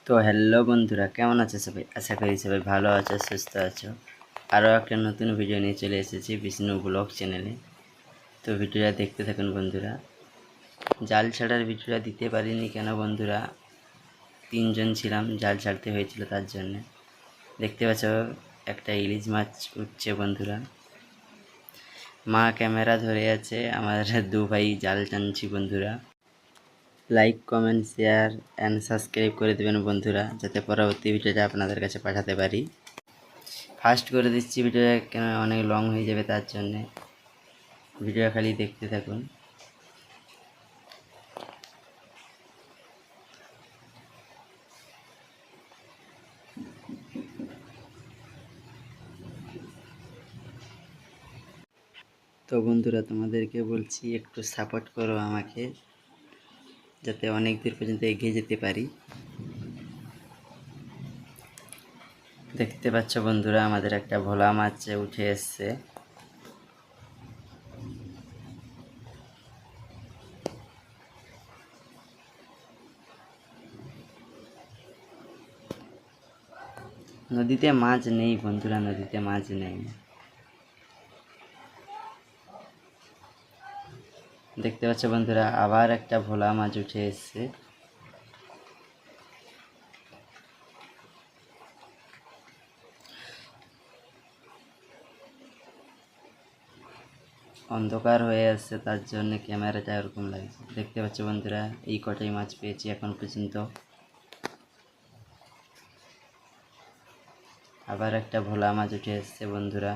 তো হ্যালো বন্ধুরা, কেমন আছো সবাই? আশা করি সবাই ভালো আছো, সুস্থ আছো। আরও একটা নতুন ভিডিও নিয়ে চলে এসেছি বিষ্ণু ব্লগ চ্যানেলে। তো ভিডিওটা দেখতে থাকুন বন্ধুরা। জাল ছাড়ার ভিডিওটা দিতে পারিনি কেন বন্ধুরা, তিনজন ছিলাম, জাল ছাড়তে হয়েছিল তার জন্যে। দেখতে পাচ্ছ একটা ইলিশ মাছ উঠছে বন্ধুরা। মা ক্যামেরা ধরে আছে, আমার দু ভাই জাল টানছি বন্ধুরা। Like, comment, share and subscribe করে দেবেন বন্ধুরা, যাতে পরবর্তী ভিডিওটা আপনাদের কাছে পাঠাতে পারি। ফাস্ট করে দিচ্ছি ভিডিওটা, কেন অনেক লং হয়ে যাবে, তার জন্যে ভিডিও খালি দেখতে থাকুন। তো বন্ধুরা, তোমাদেরকে বলছি একটু সাপোর্ট করো আমাকে, যাতে অনেক দূর পর্যন্ত এগিয়ে যেতে পারি। দেখতে পাচ্ছ বন্ধুরা, আমাদের একটা ভোলা মাছ উঠে এসছে। নদীতে মাছ নেই বন্ধুরা, নদীতে মাছ নেই। দেখতে পাচ্ছ বন্ধুরা, আবার একটা ভোলা মাছ উঠে এসছে। অন্ধকার হয়ে আসছে, তার জন্য ক্যামেরাটা এরকম লাগছে। দেখতে পাচ্ছ বন্ধুরা, এই কটাই মাছ পেয়েছি এখন পর্যন্ত। আবার একটা ভোলা মাছ উঠে এসছে বন্ধুরা।